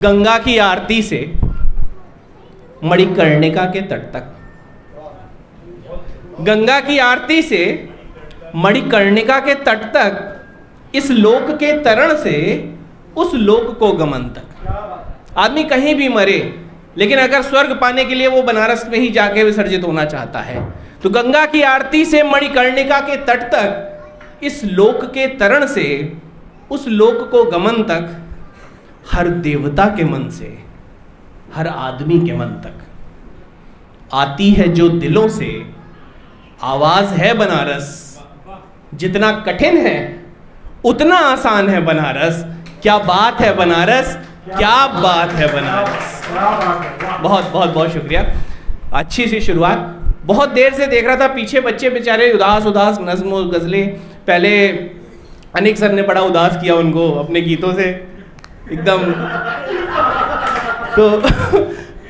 गंगा की आरती से मणिकर्णिका के तट तक, गंगा की आरती से मणिकर्णिका के तट तक, इस लोक के तरण से उस लोक को गमन तक। आदमी कहीं भी मरे, लेकिन अगर स्वर्ग पाने के लिए वो बनारस में ही जाके विसर्जित होना चाहता है, तो गंगा की आरती से मणिकर्णिका के तट तक, इस लोक के तरण से उस लोक को गमन तक, हर देवता के मन से हर आदमी के मन तक आती है जो दिलों से। आवाज है बनारस, जितना कठिन है उतना आसान है बनारस। क्या बात है बनारस, क्या बात है बनारस। बहुत बहुत बहुत शुक्रिया, अच्छी सी शुरुआत। बहुत देर से देख रहा था पीछे बच्चे बेचारे उदास उदास नज़्म गज़लें। पहले अनिक सर ने बड़ा उदास किया उनको अपने गीतों से एकदम, तो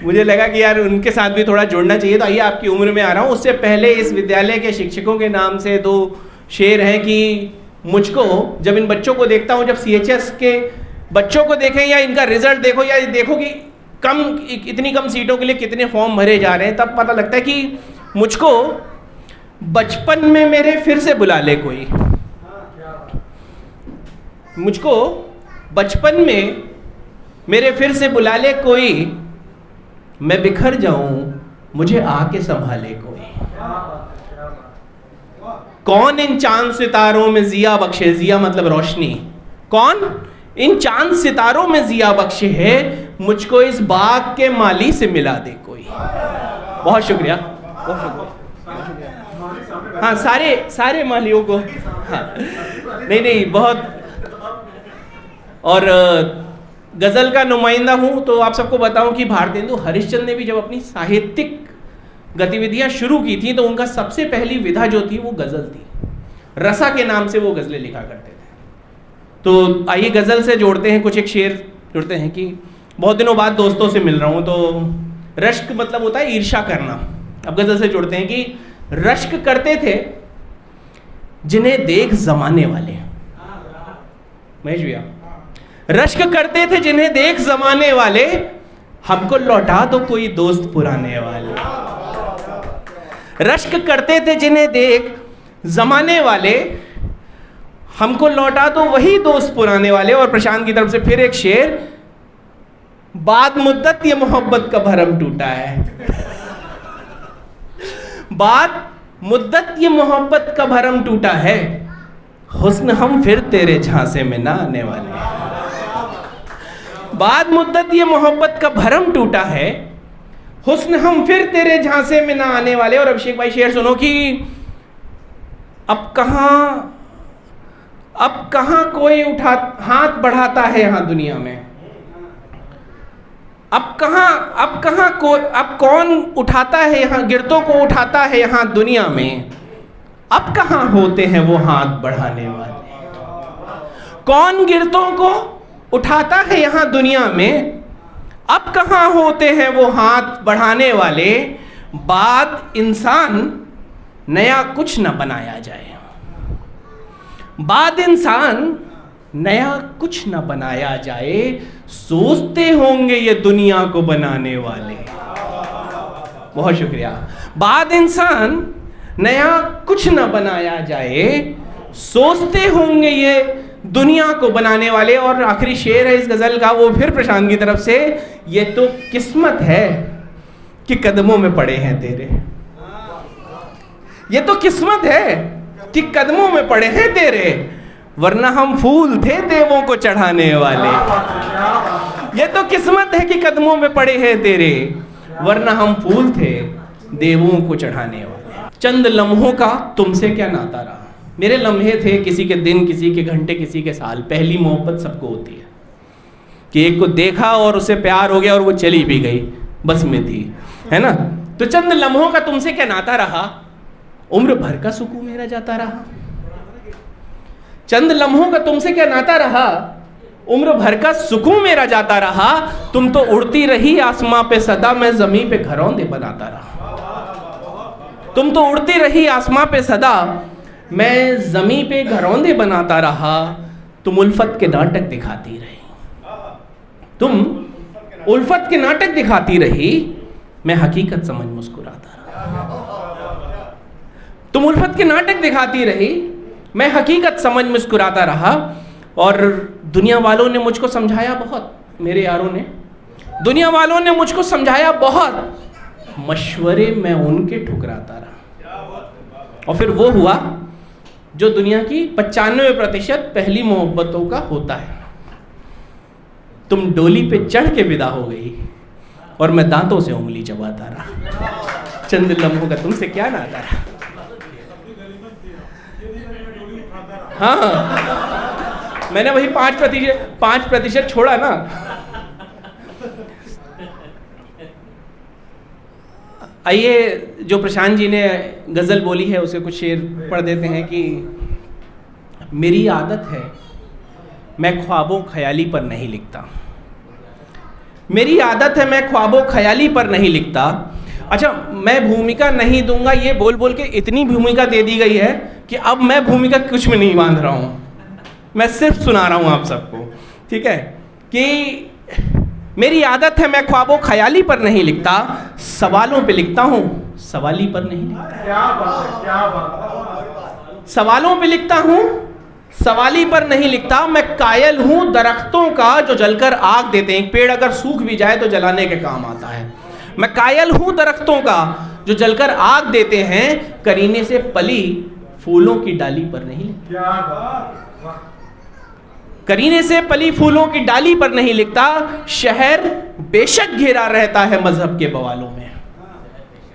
मुझे लगा कि यार उनके साथ भी थोड़ा जुड़ना चाहिए। तो आइए आपकी उम्र में आ रहा हूँ। उससे पहले इस विद्यालय के शिक्षकों के नाम से दो शेर हैं कि मुझको जब इन बच्चों को देखता हूँ, जब CHS के बच्चों को देखें या इनका रिजल्ट देखो, या देखो कि इतनी कम सीटों के लिए कितने फॉर्म भरे जा रहे हैं, तब पता लगता है कि मुझको बचपन में मेरे फिर से बुला ले कोई। मुझको बचपन में मेरे फिर से बुला ले कोई, मैं बिखर जाऊं मुझे आके संभाले कोई। कौन इन चांद सितारों में जिया बख्शे, जिया मतलब रोशनी, कौन इन चांद सितारों में जिया बख्शे है, मुझको इस बाग के माली से मिला दे कोई। बहुत शुक्रिया, बहुत शुक्रिया। हाँ, सारे मालियों को, हाँ नहीं बहुत। और गज़ल का नुमाइंदा हूँ तो आप सबको बताऊं कि भारतेंदु हरिश्चंद्र ने भी जब अपनी साहित्यिक गतिविधियां शुरू की थी तो उनका सबसे पहली विधा जो थी वो गज़ल थी। रसा के नाम से वो गज़लें लिखा करते थे। तो आइए गज़ल से जोड़ते हैं, कुछ एक शेर जोड़ते हैं कि बहुत दिनों बाद दोस्तों से मिल रहा हूँ, तो रश्क मतलब होता है ईर्ष्या करना। अब गज़ल से जोड़ते हैं कि रश्क करते थे जिन्हें देख जमाने वाले, महेश भैया, रश्क करते थे जिन्हें देख जमाने वाले, हमको लौटा दो कोई दोस्त पुराने वाले। रश्क करते थे जिन्हें देख जमाने वाले, हमको लौटा दो वही दोस्त पुराने वाले। और प्रशांत की तरफ से फिर एक शेर, बाद मुद्दत ये मोहब्बत का भरम टूटा है। बाद मुद्दत ये मोहब्बत का भरम टूटा है, हुस्न हम फिर तेरे झांसे में ना आने वाले। बाद मुद्दत ये मोहब्बत का भरम टूटा है, हुस्न हम फिर तेरे झांसे में ना आने वाले। और अभिषेक भाई शेर सुनो कि अब कहां कोई हाथ बढ़ाता है यहां दुनिया में। अब कौन उठाता है यहां, गिरतों को उठाता है यहां दुनिया में। अब कहां होते हैं वो हाथ बढ़ाने वाले। कौन गिरतों को उठाता है यहां दुनिया में, अब कहां होते हैं वो हाथ बढ़ाने वाले। बाद इंसान नया कुछ न बनाया जाए, बाद इंसान नया कुछ न बनाया जाए, सोचते होंगे ये दुनिया को बनाने वाले। बहुत शुक्रिया। बाद इंसान नया कुछ न बनाया जाए, सोचते होंगे ये दुनिया को बनाने वाले। और आखिरी शेर है इस गजल का, वो फिर प्रशांत की तरफ से, ये तो किस्मत है कि कदमों में पड़े हैं तेरे। ये तो किस्मत है कि कदमों में पड़े हैं तेरे, वरना हम फूल थे देवों को चढ़ाने वाले। ये तो किस्मत है कि कदमों में पड़े हैं तेरे, वरना हम फूल थे देवों को चढ़ाने वाले। चंद लम्हों का तुमसे क्या नाता रहा। मेरे लम्हे थे, किसी के दिन, किसी के घंटे, किसी के साल। पहली मोहब्बत सबको होती है कि एक को देखा और उससे प्यार हो गया और वो चली भी गई, बस में थी, है ना। तो चंद लम्हों का तुमसे क्या नाता रहा, उम्र भर का सुकून मेरा जाता रहा। चंद लम्हों का तुमसे क्या नाता रहा, उम्र भर का सुकून मेरा जाता रहा। तुम तो उड़ती रही आसमां पे सदा, मैं जमीन पे घरौंदे बनाता रहा। तुम तो उड़ती रही आसमां पे सदा, मैं जमीन पे घरौंदे बनाता रहा। तुम उल्फत के नाटक दिखाती रही, तुम उल्फत के नाटक दिखाती रही, मैं हकीकत समझ मुस्कुराता रहा। तुम उल्फत के नाटक दिखाती रही, मैं हकीकत समझ मुस्कुराता रहा। और दुनिया वालों ने मुझको समझाया बहुत, मेरे यारों ने, दुनिया वालों ने मुझको समझाया बहुत, मशवरे मैं उनके ठुकराता रहा। और फिर वो हुआ जो दुनिया की 95% पहली मोहब्बतों का होता है। तुम डोली पे चढ़ के विदा हो गई और मैं दांतों से उंगली चबाता रहा। चंद लम्हों का तुमसे क्या नाता रहा। हाँ, मैंने वही 5% छोड़ा ना। आइए, जो प्रशांत जी ने गज़ल बोली है उसे कुछ शेर पढ़ देते हैं कि मेरी आदत है मैं ख्वाबों ख्याली पर नहीं लिखता। मेरी आदत है मैं ख्वाबों ख्याली पर नहीं लिखता। अच्छा, मैं भूमिका नहीं दूंगा, ये बोल बोल के इतनी भूमिका दे दी गई है कि अब मैं भूमिका कुछ में नहीं बांध रहा हूँ, मैं सिर्फ सुना रहा हूँ आप सबको। ठीक है, कि मेरी आदत है मैं ख्वाबों ख्याली पर नहीं लिखता, सवालों पे लिखता हूँ, सवाली पर नहीं लिखता। क्या बात, क्या बात। सवालों पे लिखता हूँ, सवाली पर नहीं लिखता। मैं कायल हूँ दरख्तों का जो जलकर आग देते हैं। एक पेड़ अगर सूख भी जाए तो जलाने के काम आता है। मैं कायल हूँ दरख्तों का जो जलकर आग देते हैं, करीने से पली फूलों की डाली पर नहीं लिखता। क्या बात। करीने से पली फूलों की डाली पर नहीं लिखता। शहर बेशक घिरा रहता है मजहब के बवालों में,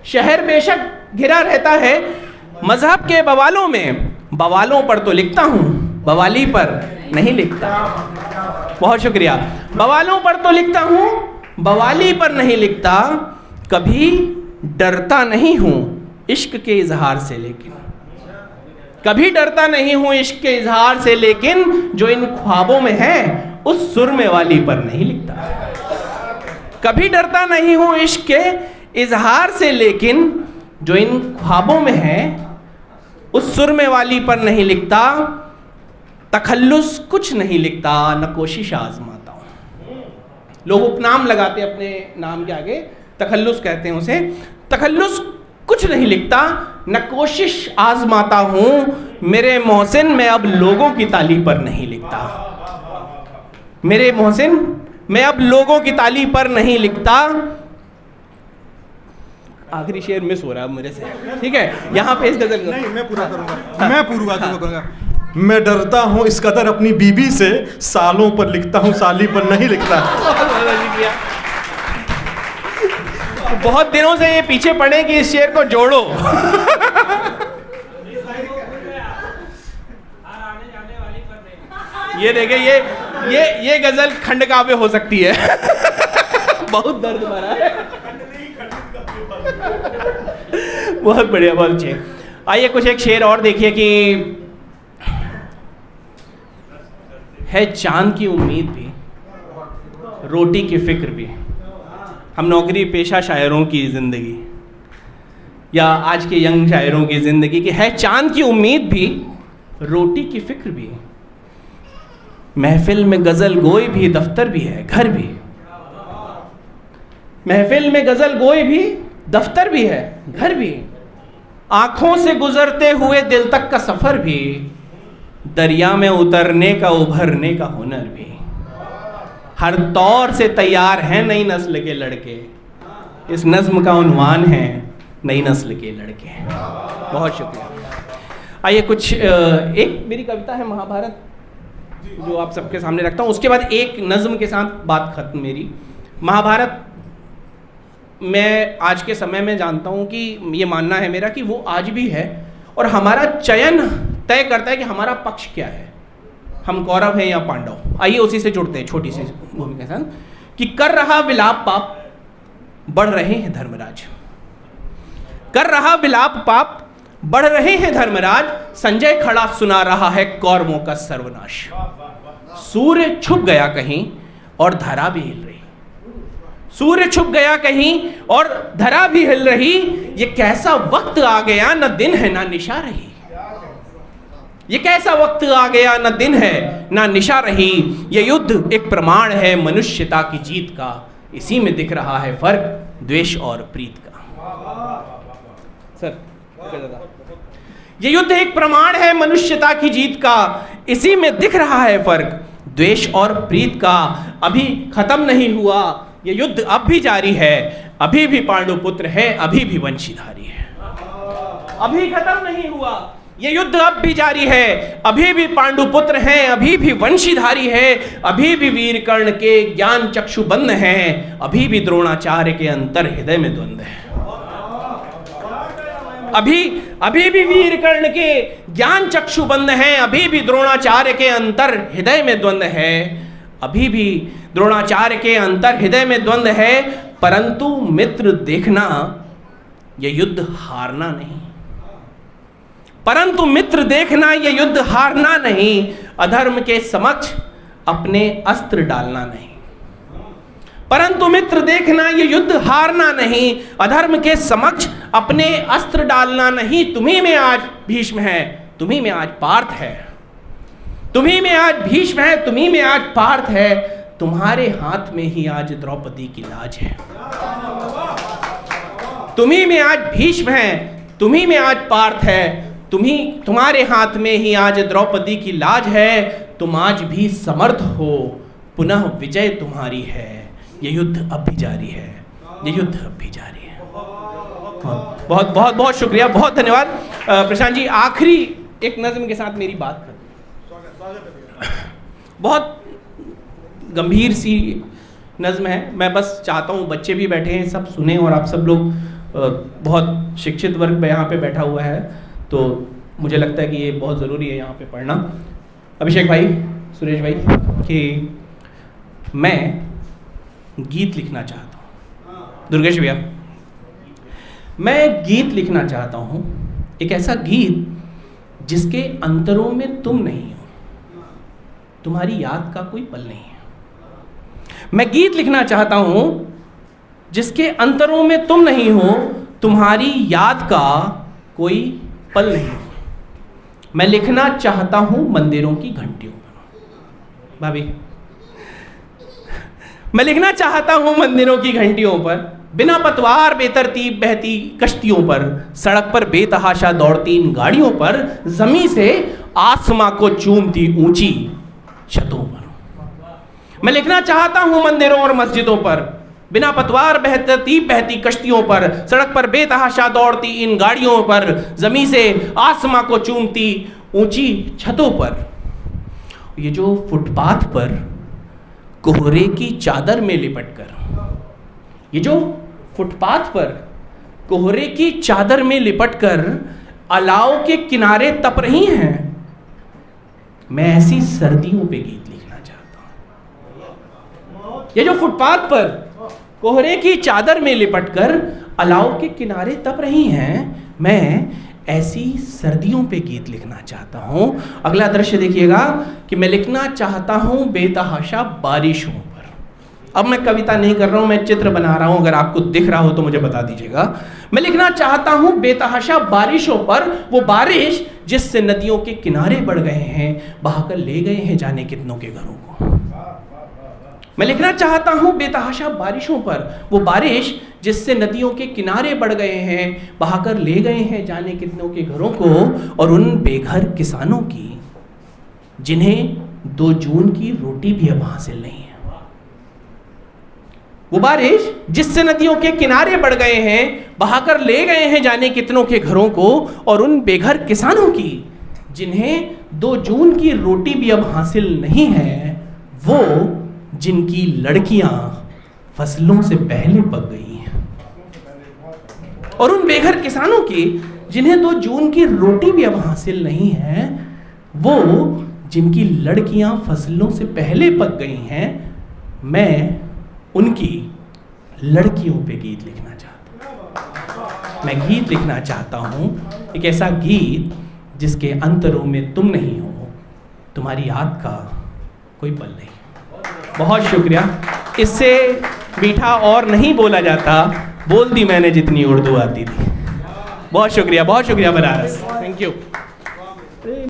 शहर बेशक घिरा रहता है मजहब के बवालों में। बवालों पर तो लिखता हूँ, बवाली पर नहीं लिखता। बहुत शुक्रिया। बवालों पर तो लिखता हूँ, बवाली पर नहीं लिखता। कभी डरता नहीं हूँ इश्क के इजहार से, लेकिन कभी डरता नहीं हूँ इश्क के इजहार से, लेकिन जो इन ख्वाबों में है उस सुरमे वाली पर नहीं लिखता। कभी डरता नहीं हूँ इश्क के इजहार से, लेकिन जो इन ख्वाबों में है उस सुरमे वाली पर नहीं लिखता। तखल्लुस कुछ नहीं लिखता, न कोशिश आजमाता हूँ। लोग उपनाम लगाते अपने नाम के आगे, तखल्लुस कहते हैं उसे। तखल्लुस कुछ नहीं लिखता, न कोशिश आजमाता हूँ। मेरे मोहसिन मैं अब लोगों की ताली पर नहीं लिखता। मेरे मोहसिन मैं अब लोगों की ताली पर नहीं लिखता। आखिरी शेर मिस हो रहा है मेरे से, ठीक है, यहाँ पे इस गजल नहीं, मैं पूरा करूंगा, मैं पूरा करूंगा। मैं डरता हूँ इस कदर अपनी बीबी से, सालों पर लिखता हूँ साली पर नहीं लिखता। बहुत दिनों से ये पीछे पड़े कि इस शेर को जोड़ो। ये देखे, ये गजल खंड काव्य हो सकती है। बहुत दर्द भरा है। बहुत बढ़िया, बहुत अच्छे। आइए कुछ एक शेर और देखिए कि है चांद की उम्मीद भी, रोटी की फिक्र भी। हम नौकरी पेशा शायरों की ज़िंदगी या आज के यंग शायरों की ज़िंदगी की है चांद की उम्मीद भी, रोटी की फिक्र भी। महफिल में गज़ल गोई भी, दफ्तर भी है, घर भी। महफिल में गज़ल गोई भी, दफ्तर भी है, घर भी। आंखों से गुजरते हुए दिल तक का सफ़र भी, दरिया में उतरने का उभरने का हुनर भी। हर तौर से तैयार हैं नई नस्ल के लड़के, इस नज्म का उन्वान है नई नस्ल के लड़के। बहुत शुक्रिया। आइए कुछ एक मेरी कविता है महाभारत जो आप सबके सामने रखता हूँ, उसके बाद एक नज्म के साथ बात खत्म मेरी। महाभारत मैं आज के समय में जानता हूँ कि ये मानना है मेरा कि वो आज भी है और हमारा चयन तय करता है कि हमारा पक्ष क्या है, हम कौरव हैं या पांडव। आइए उसी से जुड़ते हैं छोटी सी भूमिका के साथ कि कर रहा विलाप पाप बढ़ रहे हैं धर्मराज। कर रहा विलाप पाप बढ़ रहे हैं धर्मराज। संजय खड़ा सुना रहा है कौरवों का सर्वनाश। सूर्य छुप गया कहीं और धरा भी हिल रही। सूर्य छुप गया कहीं और धरा भी हिल रही। ये कैसा वक्त आ गया, न दिन है ना निशा रही। ये कैसा वक्त आ गया, न दिन है ना निशा रही। ये युद्ध एक प्रमाण है मनुष्यता की जीत का, इसी में दिख रहा है फर्क द्वेष और प्रीत का। सर, ये युद्ध एक प्रमाण है मनुष्यता की जीत का, इसी में दिख रहा है फर्क द्वेष और प्रीत का। अभी खत्म नहीं हुआ ये युद्ध, अब भी जारी है, अभी भी पांडुपुत्र है, अभी भी वंशीधारी है। अभी खत्म नहीं हुआ ये युद्ध, अब भी जारी है, अभी भी पांडुपुत्र हैं, अभी भी वंशीधारी है, अभी भी वीर कर्ण के ज्ञान चक्षु बंद हैं, अभी भी द्रोणाचार्य के अंतर हृदय में द्वंद्व है। अभी भी वीर कर्ण के ज्ञान चक्षु बंद हैं, अभी भी द्रोणाचार्य के अंतर हृदय में द्वंद्व है, अभी भी द्रोणाचार्य के अंतर हृदय में द्वंद्व है। परंतु मित्र देखना, यह युद्ध हारना नहीं, परंतु मित्र देखना यह युद्ध हारना नहीं, अधर्म के समक्ष अपने अस्त्र डालना नहीं। परंतु मित्र देखना यह युद्ध हारना नहीं, अधर्म के समक्ष अपने अस्त्र डालना नहीं। तुम्ही में आज भीष्म है, तुम्ही में आज पार्थ है, तुम्ही में आज भीष्म है, तुम्ही में आज पार्थ है, तुम्हारे हाथ में ही आज द्रौपदी की लाज है। तुम्ही में आज भीष्म है, तुम्ही में आज पार्थ है, तुम्हारे हाथ में ही आज द्रौपदी की लाज है। तुम आज भी समर्थ हो, पुनः विजय तुम्हारी है। ये युद्ध अब भी जारी है, ये युद्ध अब भी जारी है। बहुत बहुत बहुत शुक्रिया, बहुत धन्यवाद। प्रशांत जी, आखिरी एक नज़्म के साथ मेरी बात कर, बहुत गंभीर सी नज़्म है। मैं बस चाहता हूँ बच्चे भी बैठे हैं, सब सुने, और आप सब लोग बहुत शिक्षित वर्ग यहाँ पे बैठा हुआ है, तो मुझे लगता है कि ये बहुत ज़रूरी है यहाँ पे पढ़ना। अभिषेक भाई, सुरेश भाई, कि मैं गीत लिखना चाहता हूँ। दुर्गेश भैया, मैं गीत लिखना चाहता हूँ, एक ऐसा गीत जिसके अंतरों में तुम नहीं हो, तुम्हारी याद का कोई पल नहीं है। मैं गीत लिखना चाहता हूँ जिसके अंतरों में तुम नहीं हो, तुम्हारी याद का कोई पल नहीं हो। मैं लिखना चाहता हूं मंदिरों की घंटियों पर। भाभी, मैं लिखना चाहता हूं मंदिरों की घंटियों पर, बिना पतवार बेतरतीब बहती कश्तियों पर, सड़क पर बेतहाशा दौड़ती इन गाड़ियों पर, जमीन से आसमां को चूमती ऊंची छतों पर। मैं लिखना चाहता हूं मंदिरों और मस्जिदों पर, बिना पतवार बेतरतीब बहती कश्तियों पर, सड़क पर बेतहाशा दौड़ती इन गाड़ियों पर, जमीन से आसमां को चूमती ऊंची छतों पर। ये जो फुटपाथ पर कोहरे की चादर में लिपटकर, ये जो फुटपाथ पर कोहरे की चादर में लिपटकर अलाव के किनारे तप रही हैं, मैं ऐसी सर्दियों पे गीत लिखना चाहता हूं। ये जो फुटपाथ पर कोहरे की चादर में लिपटकर अलाव के किनारे तप रही हैं, मैं ऐसी सर्दियों पे गीत लिखना चाहता हूं। अगला दृश्य देखिएगा कि मैं लिखना चाहता हूं बेतहाशा बारिशों पर। अब मैं कविता नहीं कर रहा हूं, मैं चित्र बना रहा हूं, अगर आपको दिख रहा हो तो मुझे बता दीजिएगा। मैं लिखना चाहता हूं बेतहाशा बारिशों पर, वो बारिश जिससे नदियों के किनारे बढ़ गए हैं, बहाकर ले गए हैं जाने कितनों के घरों को। मैं लिखना चाहता हूं बेतहाशा बारिशों पर, वो बारिश जिससे नदियों के किनारे बढ़ गए हैं, बहाकर ले गए हैं जाने कितनों के घरों को, और उन बेघर किसानों की जिन्हें 2 जून की रोटी भी अब हासिल नहीं है। वो बारिश जिससे नदियों के किनारे बढ़ गए हैं, बहाकर ले गए हैं जाने कितनों के घरों को, और उन बेघर किसानों की जिन्हें 2 जून की रोटी भी अब हासिल नहीं है, वो जिनकी लड़कियां फसलों से पहले पक गई हैं, और उन बेघर किसानों की जिन्हें 2 जून की रोटी भी अब हासिल नहीं है, वो जिनकी लड़कियां फसलों से पहले पक गई हैं, मैं उनकी लड़कियों पे गीत लिखना चाहता हूं। मैं गीत लिखना चाहता हूं, एक ऐसा गीत जिसके अंतरों में तुम नहीं हो, तुम्हारी याद का कोई पल नहीं। बहुत शुक्रिया। इससे मीठा और नहीं बोला जाता, बोल दी मैंने जितनी उर्दू आती थी। बहुत शुक्रिया बनारस, थैंक यू।